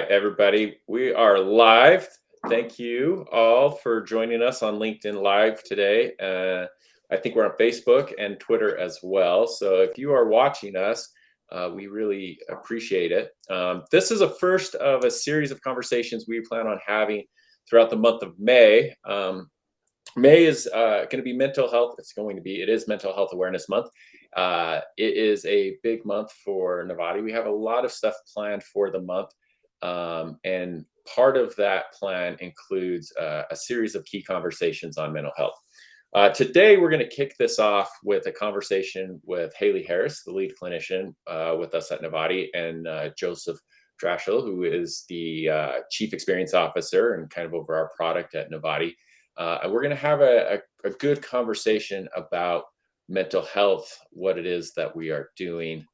right, everybody. We are live. Thank you all for joining us on LinkedIn Live today. I think we're on Facebook and Twitter as well. So if you are watching us, we really appreciate it. This is a first of a series of conversations we plan on having throughout the month of May. May is going to be mental health. It is Mental Health Awareness Month. It is a big month for Nivati. We have a lot of stuff planned for the month. And part of that plan includes a series of key conversations on mental health. Today, we're going to kick this off with a conversation with Haeli Harris, the lead clinician with us at Nivati, and Joseph Draschil, who is the Chief Experience Officer and kind of over our product at Nivati. And we're going to have a good conversation about mental health, what it is that we are doing,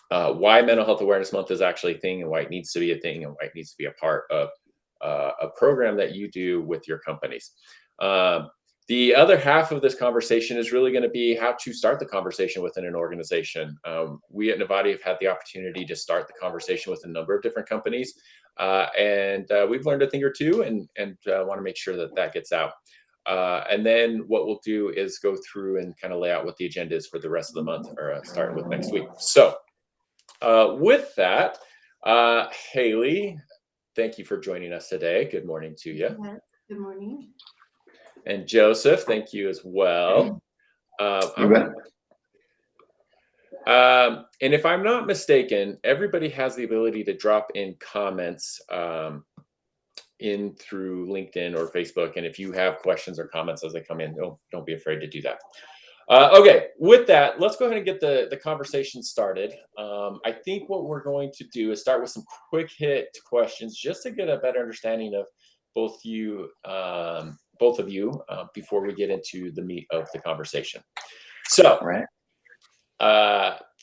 why Mental Health Awareness Month is actually a thing and why it needs to be a thing and why it needs to be a part of a program that you do with your companies. The other half of this conversation is really going to be how to start the conversation within an organization. We at Nivati have had the opportunity to start the conversation with a number of different companies, and we've learned a thing or two and want to make sure that that gets out. And then what we'll do is go through and kind of lay out what the agenda is for the rest of the month, or starting with next week. So with that, Haeli, thank you for joining us today. Good morning to you. Good morning. And Joseph, thank you as well. And if I'm not mistaken, everybody has the ability to drop in comments in through LinkedIn or Facebook. And if you have questions or comments as they come in, don't be afraid to do that. Okay, with that, let's go ahead and get the conversation started. I think what we're going to do is start with some quick hit questions just to get a better understanding of both of you before we get into the meat of the conversation. So,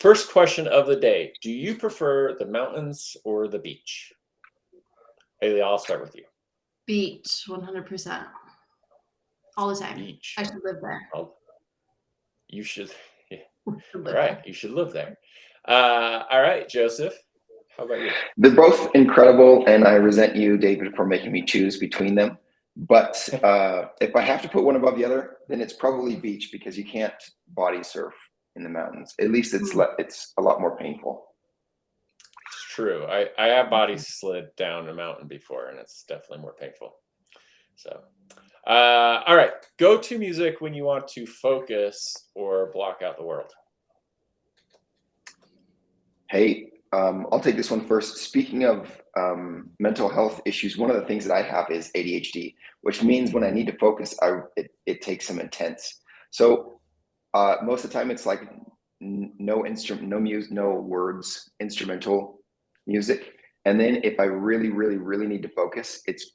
first question of the day: do you prefer the mountains or the beach? Haeli, I'll start with you. Beach, 100%. All the time. Beach. I should live there. You should. Yeah. Right. You should live there. All right, Joseph. How about you? They're both incredible, and I resent you, David, for making me choose between them. But if I have to put one above the other, then it's probably beach, because you can't body surf in the mountains. At least it's a lot more painful. It's true. I have body slid down a mountain before, and it's definitely more painful. So, all right. Go to music when you want to focus or block out the world. Hey, I'll take this one first. Speaking of mental health issues, one of the things that I have is ADHD, which means when I need to focus, it takes some intense. So most of the time, it's like no instrument, no music, no words, instrumental music. And then if I really, really, really need to focus, it's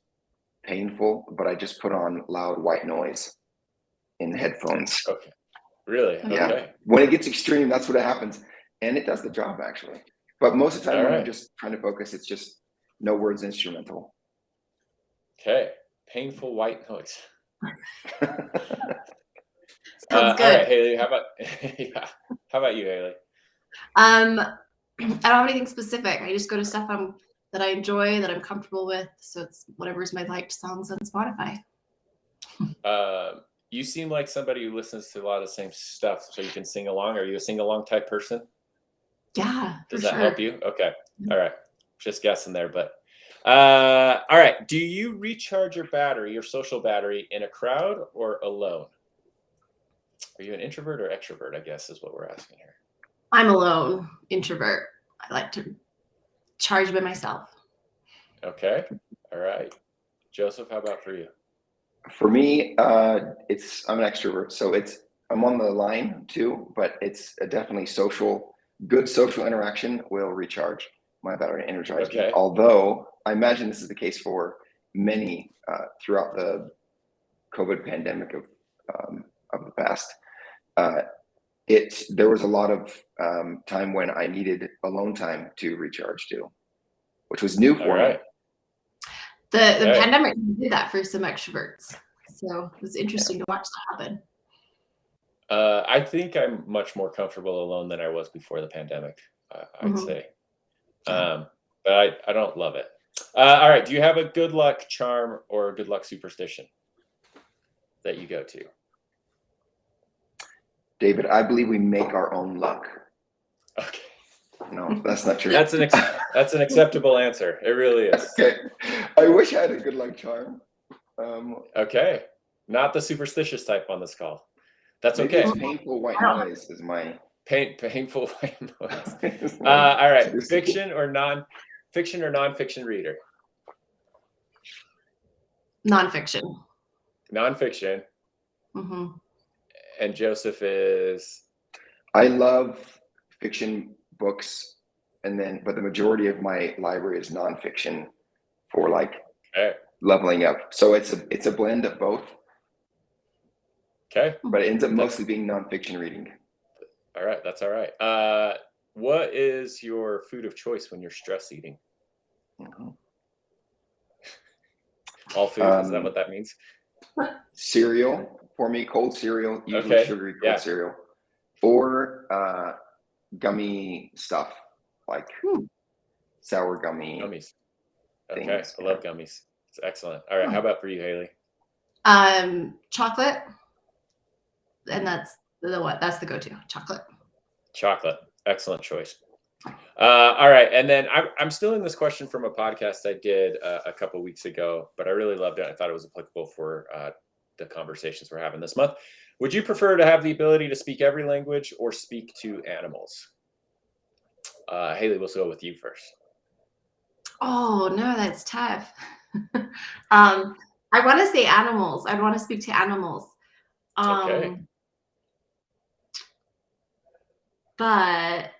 painful, but I just put on loud white noise in headphones. Okay. Really? Yeah. Okay. When it gets extreme, that's what happens. And it does the job, actually. But most of the time when I'm just trying to focus, it's just no words, instrumental. Okay. Painful white noise. Sounds good. All right, Haeli, how about you, Haeli? I don't have anything specific. I just go to stuff that I enjoy, that I'm comfortable with. So it's whatever's my liked songs on Spotify. You seem like somebody who listens to a lot of the same stuff, so you can sing along. Are you a sing-along type person? Yeah. Does that help you? Okay. All right. Just guessing there, but all right. Do you recharge your social battery, in a crowd or alone? Are you an introvert or extrovert, I guess is what we're asking here. I'm alone, introvert. I like to charge by myself. Okay. All right. Joseph, how about for you? For me, I'm an extrovert, so I'm on the line too, but it's definitely good social interaction will recharge my battery and energize me. Although I imagine this is the case for many throughout the COVID pandemic of the past. There was a lot of time when I needed alone time to recharge too, which was new for me. The pandemic did that for some extroverts, so it was interesting to watch that happen. I think I'm much more comfortable alone than I was before the pandemic, I'd say. but I don't love it. All right. Do you have a good luck charm or a good luck superstition that you go to? David, I believe we make our own luck. Okay. No, that's not true. That's an acceptable answer. It really is. Okay. I wish I had a good luck charm. Okay. Not the superstitious type on this call. That's Maybe okay. it's painful white noise is my Painful white noise. is my All right. superstition. Fiction or nonfiction reader? Nonfiction. Nonfiction. Hmm. And Joseph is I love fiction books, but the majority of my library is nonfiction for like okay. leveling up. So it's a blend of both, Okay. but it ends up mostly being nonfiction reading. All right. That's all right. What is your food of choice when you're stress eating? Mhm. All food. Is that what that means? Cereal for me, cold cereal, usually Okay, sugary cold yeah. cereal, or gummy stuff like sour gummy. Gummies. Okay. Things, I love gummies. It's excellent. All right. How about for you, Haeli? Chocolate, and that's the go-to. Chocolate. Chocolate. Excellent choice. All right. And then I'm still in this question from a podcast I did a couple of weeks ago, but I really loved it. I thought it was applicable for the conversations we're having this month. Would you prefer to have the ability to speak every language or speak to animals? Haeli, we'll go with you first. Oh no, that's tough. I want to say animals. I'd want to speak to animals. Okay. But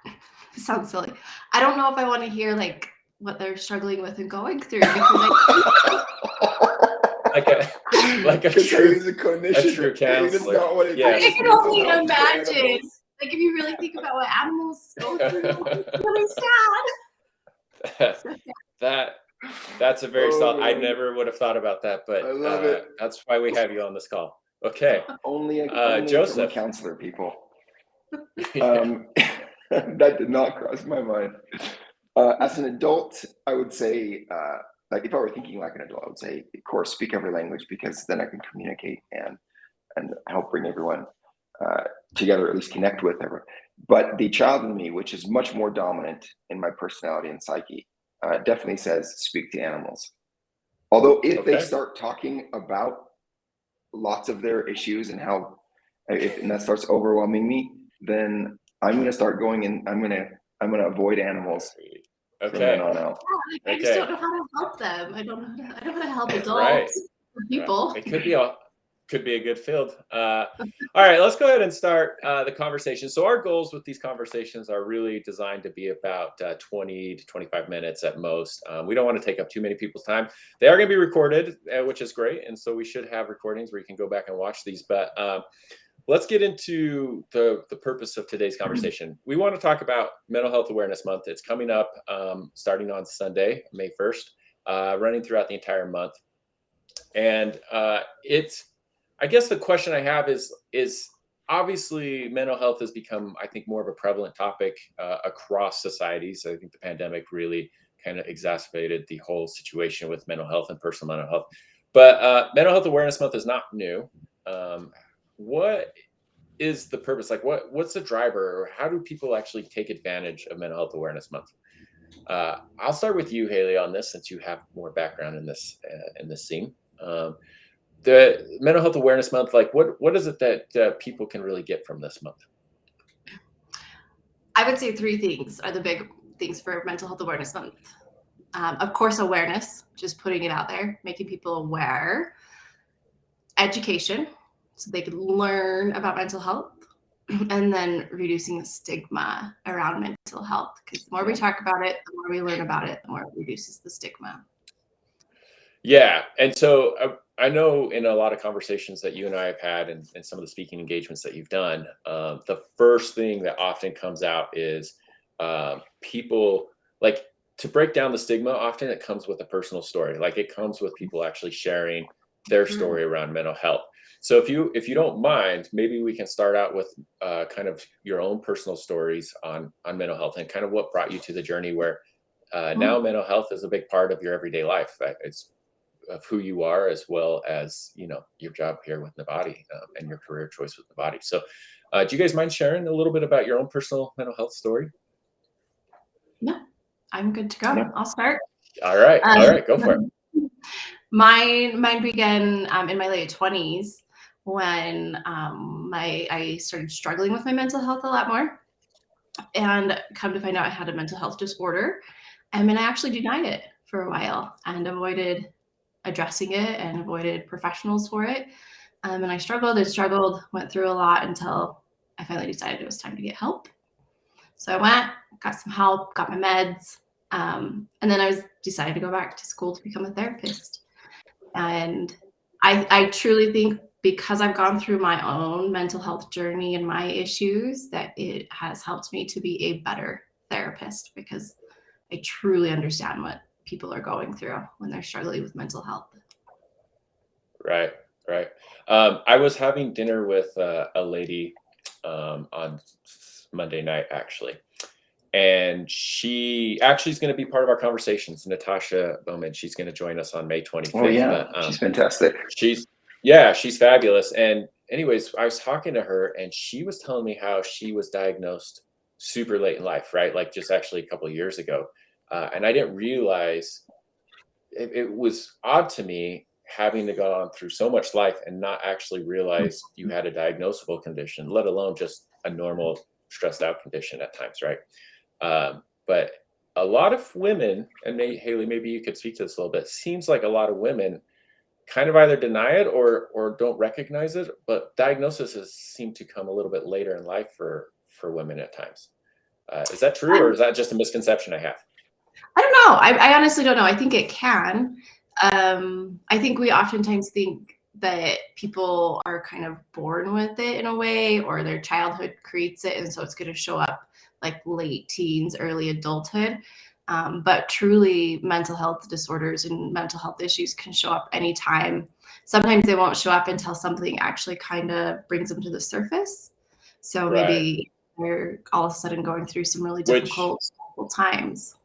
it sounds silly. I don't know if I want to hear like what they're struggling with and going through because like a true counselor. Yes. I can only imagine. Like if you really think about what animals go through, it's really sad. That's a very solid. I never would have thought about that, but I love it. That's why we have you on this call. Okay. Only Joseph. a counselor, people. Yeah. That did not cross my mind. As an adult, I would say, like if I were thinking like an adult, I would say, of course, speak every language because then I can communicate and help bring everyone together, at least connect with everyone. But the child in me, which is much more dominant in my personality and psyche, definitely says speak to animals. Although if they start talking about lots of their issues and how, and that starts overwhelming me, then I'm going to start going and I'm going to avoid animals from then on out. I just don't know how to help them. I don't know how to help adults, Right. people. It could be a good field. All right, let's go ahead and start the conversation. So our goals with these conversations are really designed to be about 20 to 25 minutes at most. We don't want to take up too many people's time. They are going to be recorded, which is great. And so we should have recordings where you can go back and watch these. But let's get into the purpose of today's conversation. We want to talk about Mental Health Awareness Month. It's coming up starting on Sunday, May 1st, running throughout the entire month. And I guess the question I have is obviously mental health has become, I think, more of a prevalent topic across society. So I think the pandemic really kind of exacerbated the whole situation with mental health and personal mental health. But Mental Health Awareness Month is not new. What is the purpose? Like, what's the driver, or how do people actually take advantage of Mental Health Awareness Month? I'll start with you, Haeli, on this, since you have more background in this scene. The Mental Health Awareness Month, like what is it that people can really get from this month? I would say 3 things are the big things for Mental Health Awareness Month. Of course, awareness, just putting it out there, making people aware. Education, so they can learn about mental health. And then reducing the stigma around mental health, because the more we talk about it, the more we learn about it, the more it reduces the stigma. Yeah. And so I know in a lot of conversations that you and I have had and some of the speaking engagements that you've done, the first thing that often comes out is people like to break down the stigma. Often it comes with a personal story. Like it comes with people actually sharing their story around mental health. So if you don't mind, maybe we can start out with kind of your own personal stories on mental health and kind of what brought you to the journey where now mental health is a big part of your everyday life. It's of who you are, as well as, you know, your job here with Nivati, and your career choice with Nivati. So do you guys mind sharing a little bit about your own personal mental health story? No, I'm good to go. Yeah. I'll start. All right, go for it. Mine began in my late 20s when I started struggling with my mental health a lot more, and come to find out I had a mental health disorder. And then I actually denied it for a while and avoided addressing it and avoided professionals for it. And I struggled and struggled, went through a lot until I finally decided it was time to get help. So I went, got some help, got my meds, and then I decided to go back to school to become a therapist. And I truly think, because I've gone through my own mental health journey and my issues, that it has helped me to be a better therapist, because I truly understand what people are going through when they're struggling with mental health. Right. I was having dinner with a lady on Monday night, actually. And she actually is going to be part of our conversations, Natasha Bowman. She's going to join us on May 25th. Oh yeah, she's fantastic. She's fabulous. And anyways, I was talking to her, and she was telling me how she was diagnosed super late in life, right? Like just actually a couple of years ago. And I didn't realize, it was odd to me having to go on through so much life and not actually realize you had a diagnosable condition, let alone just a normal stressed out condition at times, right? But a lot of women, and Haeli, maybe you could speak to this a little bit, seems like a lot of women kind of either deny it or don't recognize it, but diagnoses seem to come a little bit later in life for women at times. Is that true, or is that just a misconception I have? I don't know. I honestly don't know. I think it can. I think we oftentimes think that people are kind of born with it in a way, or their childhood creates it, and so it's going to show up like late teens, early adulthood. But truly, mental health disorders and mental health issues can show up anytime. Sometimes they won't show up until something actually kind of brings them to the surface. So maybe they're all of a sudden going through some really difficult times.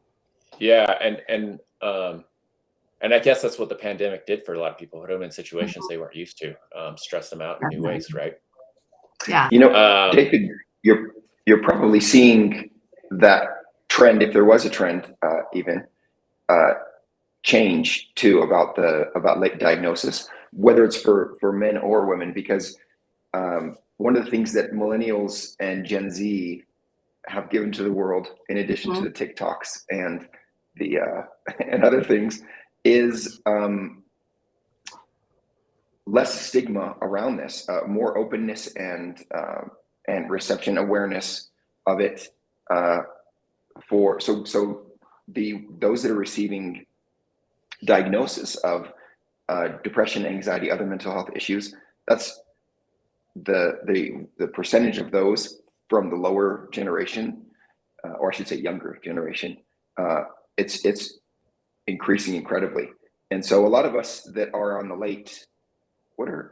Yeah, and I guess that's what the pandemic did for a lot of people. Put them in situations they weren't used to, stress them out in new ways, right? Yeah. You know, David, you're probably seeing that trend, if there was a trend, even change too about late diagnosis, whether it's for men or women, because one of the things that millennials and Gen Z have given to the world, in addition to the TikToks and the and other things, is less stigma around this, more openness and reception, awareness of it. Those that are receiving diagnosis of depression, anxiety, other mental health issues, that's the percentage of those from the lower generation, or I should say younger generation. It's increasing incredibly. And so a lot of us that are on the late, I'm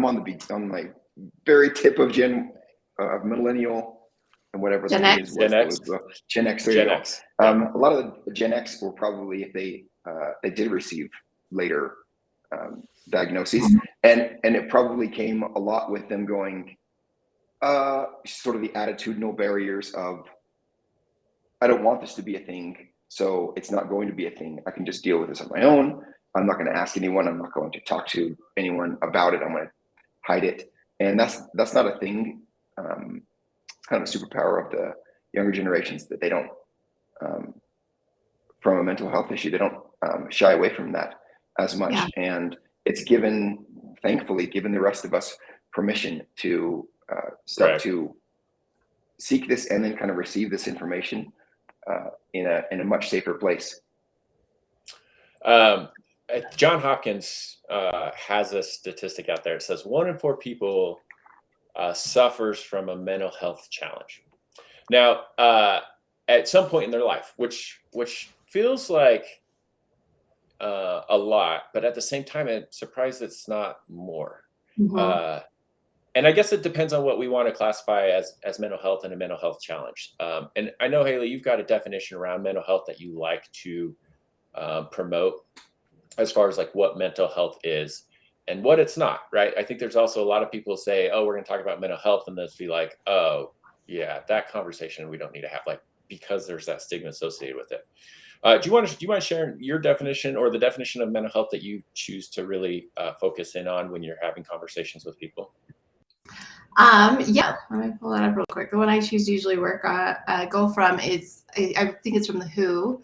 on my very tip of millennial, and whatever Gen the X. is, Gen X. Gen X. There you go. A lot of the Gen X were probably, if they did receive later diagnoses, and it probably came a lot with them going, sort of the attitudinal barriers of, I don't want this to be a thing, so it's not going to be a thing. I can just deal with this on my own. I'm not going to ask anyone. I'm not going to talk to anyone about it. I'm going to hide it. And that's not a thing. It's kind of a superpower of the younger generations, that they don't, from a mental health issue, they don't shy away from that as much. Yeah. And it's thankfully given the rest of us permission to start to seek this and then kind of receive this information in a much safer place. John Hopkins has a statistic out there. It says 1 in 4 people suffers from a mental health challenge. Now, at some point in their life, which feels like a lot, but at the same time, I'm surprised it's not more. And And I guess it depends on what we want to classify as mental health and a mental health challenge. And I know, Haeli, you've got a definition around mental health that you like to promote as far as like what mental health is and what it's not, right? I think there's also a lot of people say, oh, we're going to talk about mental health, and they'll be like, oh, yeah, that conversation we don't need to have, like, because there's that stigma associated with it. Do you mind sharing your definition or the definition of mental health that you choose to really focus in on when you're having conversations with people? Yeah, let me pull that up real quick. The one I choose to usually go from is, I think it's from the WHO.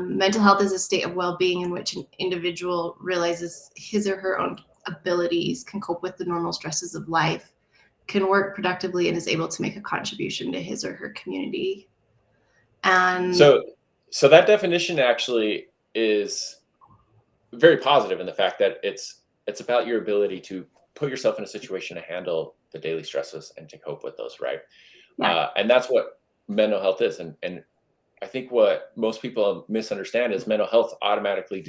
Mental health is a state of well-being in which an individual realizes his or her own abilities, can cope with the normal stresses of life, can work productively, and is able to make a contribution to his or her community. And so that definition actually is very positive in the fact that it's about your ability to put yourself in a situation to handle the daily stresses and to cope with those, right? Yeah. And that's what mental health is. And I think what most people misunderstand is mental health automatically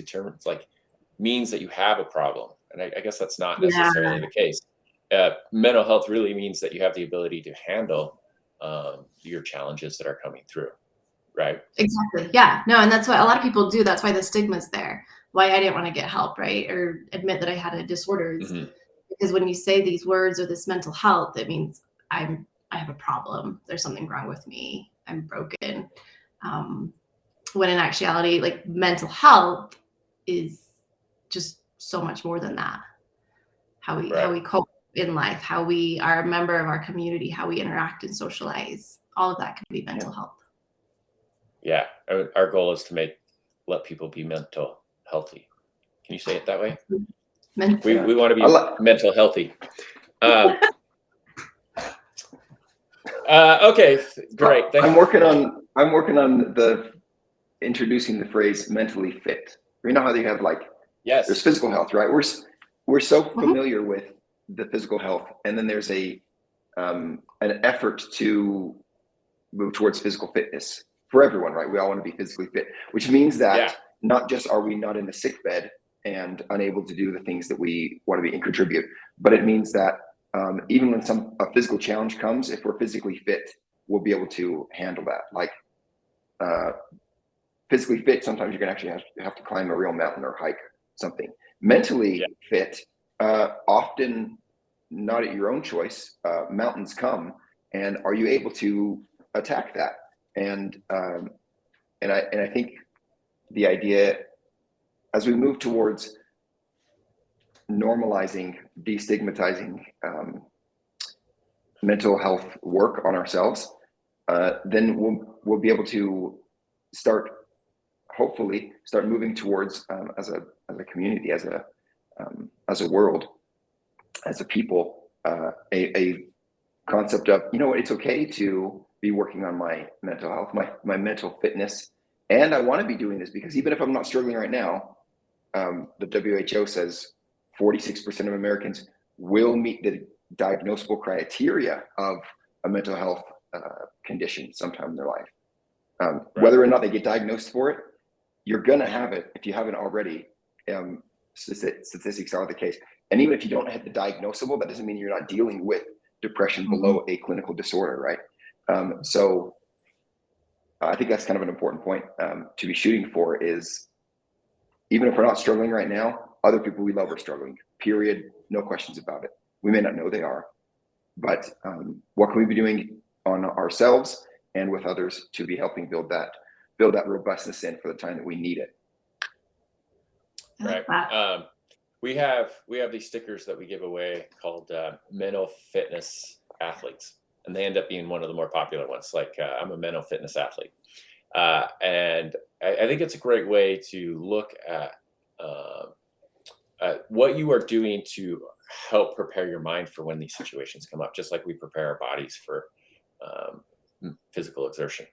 means that you have a problem. And I guess that's not necessarily the case. Mental health really means that you have the ability to handle your challenges that are coming through, right? Exactly. Yeah. No, and that's what a lot of people do. That's why the stigma's there. Why I didn't want to get help, right? Or admit that I had a disorder. Because when you say these words or this mental health, it means I have a problem. There's something wrong with me. I'm broken. When in actuality, like, mental health is just so much more than that. How we cope in life, how we are a member of our community, how we interact and socialize, all of that can be mental health. Yeah, our goal is to let people be mental healthy. Can you say it that way? We want to be mental healthy. Okay, great. I'm working on introducing the phrase mentally fit. You know how they have yes, there's physical health, right? We're so familiar with the physical health, and then there's an effort to move towards physical fitness for everyone, right? We all want to be physically fit, which means that not just are we not in the sick bed and unable to do the things that we want to be and contribute, but it means that even when a physical challenge comes, if we're physically fit, we'll be able to handle that. Like physically fit, sometimes you're gonna actually have to climb a real mountain or hike something. Mentally fit, often not at your own choice. Mountains come, and are you able to attack that? And I think the idea, as we move towards normalizing, destigmatizing mental health work on ourselves, then we'll be able to hopefully start moving towards as a community, as a world, as a people, a concept of, it's okay to be working on my mental health, my mental fitness, and I want to be doing this because even if I'm not struggling right now, the WHO says 46% of Americans will meet the diagnosable criteria of a mental health condition sometime in their life. Whether or not they get diagnosed for it, you're going to have it if you haven't already. Statistics are the case. And even if you don't have the diagnosable, that doesn't mean you're not dealing with depression below a clinical disorder, right? So I think that's kind of an important point to be shooting for, is even if we're not struggling right now, other people we love are struggling, period. No questions about it. We may not know they are, but what can we be doing on ourselves and with others to be helping build that robustness in for the time that we need it? Right. We have these stickers that we give away called mental fitness athletes, and they end up being one of the more popular ones. Like I'm a mental fitness athlete, and I think it's a great way to look at what you are doing to help prepare your mind for when these situations come up, just like we prepare our bodies for physical exertion.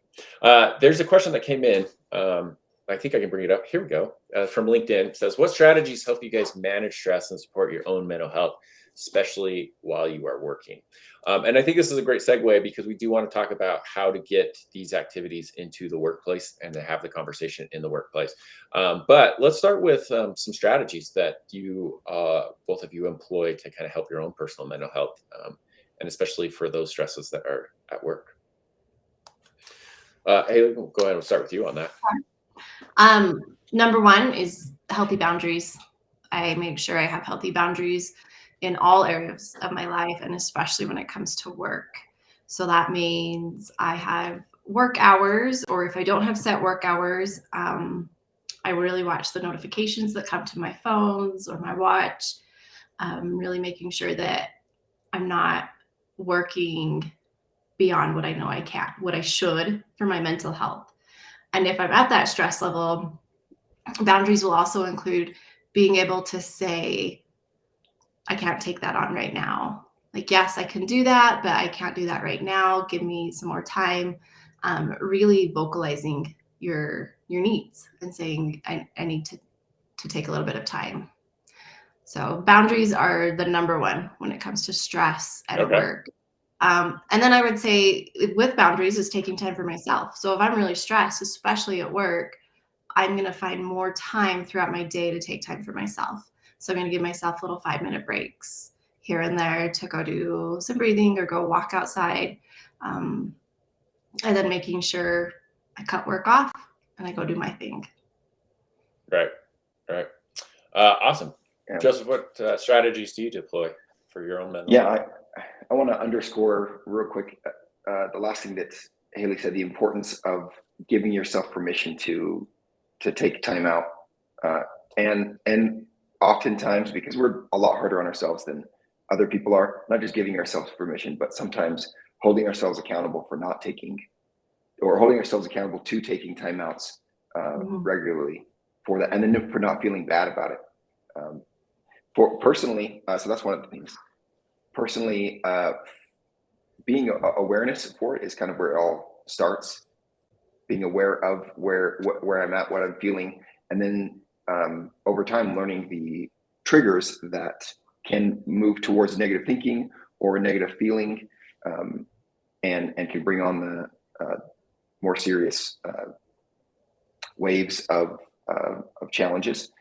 There's a question that came in. I think I can bring it up. Here we go. From LinkedIn. It says, what strategies help you guys manage stress and support your own mental health, especially while you are working? And I think this is a great segue because we do want to talk about how to get these activities into the workplace and to have the conversation in the workplace. But let's start with some strategies that you, both of you, employ to kind of help your own personal mental health, and especially for those stresses that are at work. Haeli, go ahead. We'll start with you on that. Number one is healthy boundaries. I make sure I have healthy boundaries in all areas of my life, and especially when it comes to work. So that means I have work hours, or if I don't have set work hours, I really watch the notifications that come to my phones or my watch, really making sure that I'm not working beyond what I know I can, what I should for my mental health. And if I'm at that stress level, boundaries will also include being able to say, I can't take that on right now. Like, yes, I can do that, but I can't do that right now. Give me some more time. Really vocalizing your needs and saying, I need to take a little bit of time. So boundaries are the number one when it comes to stress at work. And then I would say with boundaries is taking time for myself. So if I'm really stressed, especially at work, I'm going to find more time throughout my day to take time for myself. So I'm going to give myself little 5-minute breaks here and there to go do some breathing or go walk outside. And then making sure I cut work off and I go do my thing. Right. Awesome. Yeah. Joseph, what strategies do you deploy for your own mental health? I want to underscore real quick the last thing that Haeli said, the importance of giving yourself permission to take time out. And oftentimes, because we're a lot harder on ourselves than other people are, not just giving ourselves permission, but sometimes holding ourselves accountable for not taking, or holding ourselves accountable to taking timeouts regularly for that, and then for not feeling bad about it. For personally, so that's one of the things. Personally, being awareness for it is kind of where it all starts. Being aware of where I'm at, what I'm feeling, and then over time learning the triggers that can move towards negative thinking or a negative feeling, and can bring on the more serious waves of challenges.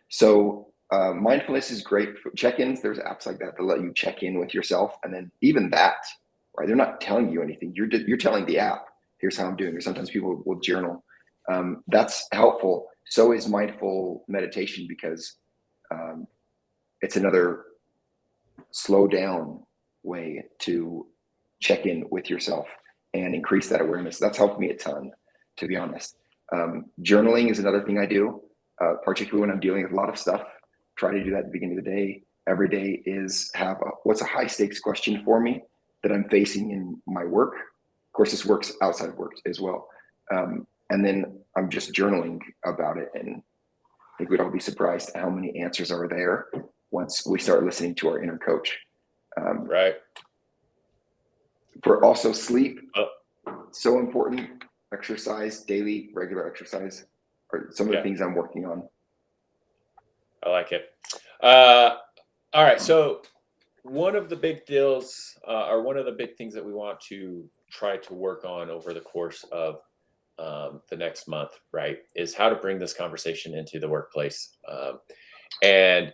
So mindfulness is great for check-ins. There's apps like that let you check in with yourself, and then even that, right? They're not telling you anything. You're telling the app, here's how I'm doing. Or sometimes people will journal. That's helpful. So is mindful meditation, because it's another slow down way to check in with yourself and increase that awareness. That's helped me a ton, to be honest. Journaling is another thing I do, particularly when I'm dealing with a lot of stuff. Try to do that at the beginning of the day. Every day is what's a high stakes question for me that I'm facing in my work. Of course, this works outside of work as well. And then I'm just journaling about it. And I think we'd all be surprised at how many answers are there once we start listening to our inner coach. Right. For also sleep, so important. Exercise, daily, regular exercise are some of the things I'm working on. I like it. All right. So one of the big deals, or one of the big things that we want to try to work on over the course of the next month, right, is how to bring this conversation into the workplace. And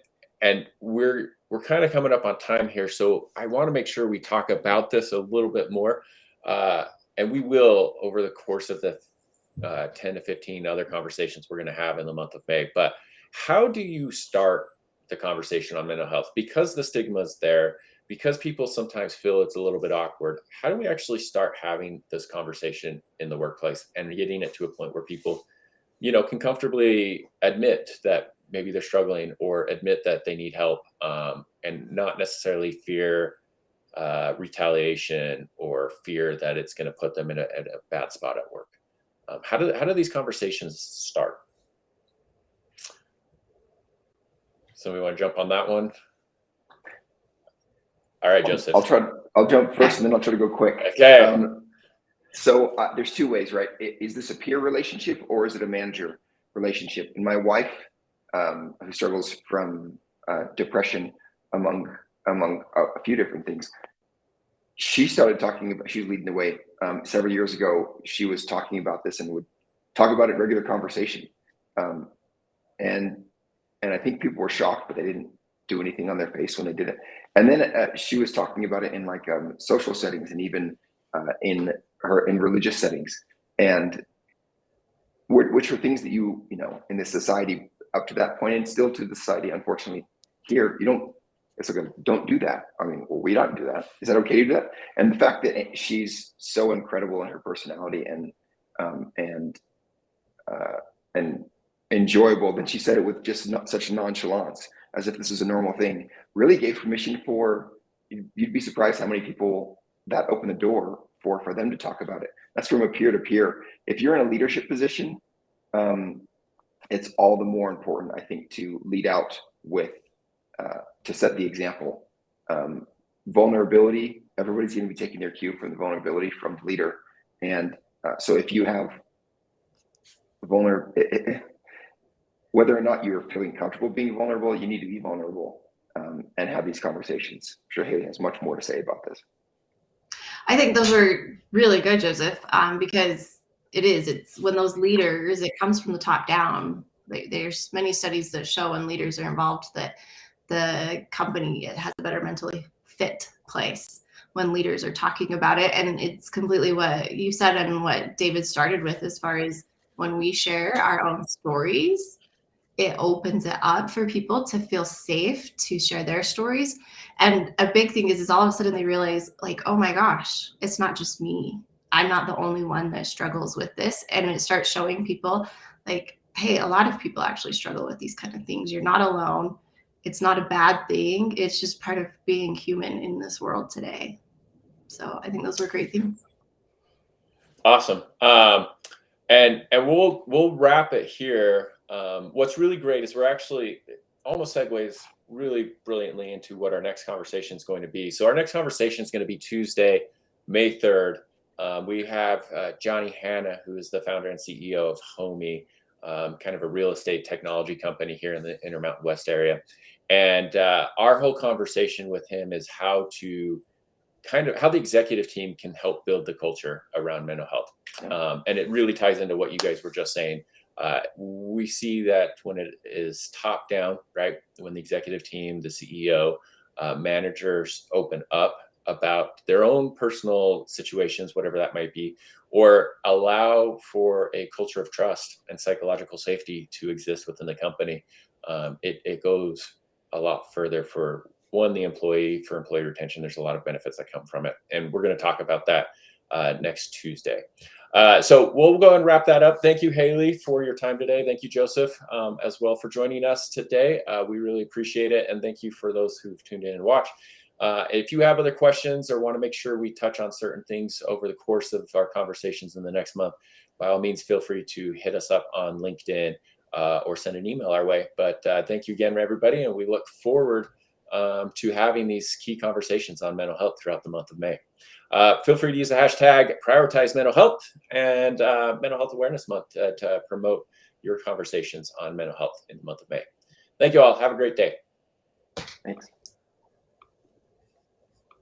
we're kind of coming up on time here, so I want to make sure we talk about this a little bit more. And we will over the course of the 10 to 15 other conversations we're going to have in the month of May. But how do you start the conversation on mental health? Because the stigma is there, because people sometimes feel it's a little bit awkward, how do we actually start having this conversation in the workplace and getting it to a point where people, can comfortably admit that maybe they're struggling or admit that they need help, and not necessarily fear retaliation or fear that it's going to put them in a bad spot at work? How do these conversations start? So we want to jump on that one. All right, Joseph. I'll jump first, and then I'll try to go quick. Okay. So there's two ways, right? Is this a peer relationship or is it a manager relationship? And my wife, who struggles from depression, among a few different things, she started talking about, she was leading the way several years ago. She was talking about this and would talk about it in regular conversation. And I think people were shocked, but they didn't do anything on their face when they did it. And then she was talking about it in like social settings and even in religious settings, and which were things that you know, in this society up to that point, and still to the society, unfortunately, here, you don't, it's like, don't do that. I mean, well, we don't do that. Is that okay to do that? And the fact that she's so incredible in her personality and enjoyable, that she said it with just not such nonchalance, as if this is a normal thing, really gave permission for, you'd be surprised how many people that opened the door for them to talk about it. That's from a peer to peer. If you're in a leadership position, it's all the more important, I think, to lead out with, to set the example. Vulnerability, everybody's going to be taking their cue from the vulnerability from the leader. And so if you have whether or not you're feeling comfortable being vulnerable, you need to be vulnerable and have these conversations. I'm sure Haeli has much more to say about this. I think those are really good, Joseph, because it's when those leaders, it comes from the top down. There's many studies that show when leaders are involved that the company has a better mentally fit place when leaders are talking about it. And it's completely what you said and what David started with, as far as when we share our own stories, it opens it up for people to feel safe to share their stories. And a big thing is all of a sudden they realize, like, oh my gosh, it's not just me. I'm not the only one that struggles with this. And it starts showing people like, hey, a lot of people actually struggle with these kind of things. You're not alone. It's not a bad thing. It's just part of being human in this world today. So I think those were great things. Awesome. And we'll wrap it here. What's really great is we're actually almost segues really brilliantly into what our next conversation is going to be. So our next conversation is going to be Tuesday, May 3rd. We have Johnny Hanna, who is the founder and CEO of Homey, kind of a real estate technology company here in the Intermountain West area. And our whole conversation with him is how the executive team can help build the culture around mental health. And it really ties into what you guys were just saying. We see that when it is top down, right? When the executive team, the CEO, managers open up about their own personal situations, whatever that might be, or allow for a culture of trust and psychological safety to exist within the company, it goes a lot further for the employee, for employee retention. There's a lot of benefits that come from it. And we're going to talk about that next Tuesday. So we'll go and wrap that up. Thank you, Haeli, for your time today. Thank you, Joseph, as well, for joining us today. We really appreciate it. And thank you for those who've tuned in and watched. If you have other questions or want to make sure we touch on certain things over the course of our conversations in the next month, by all means, feel free to hit us up on LinkedIn or send an email our way. But thank you again, everybody. And we look forward to having these key conversations on mental health throughout the month of May. Feel free to use the hashtag Prioritize Mental Health and Mental Health Awareness Month to promote your conversations on mental health in the month of May. Thank you all. Have a great day. Thanks.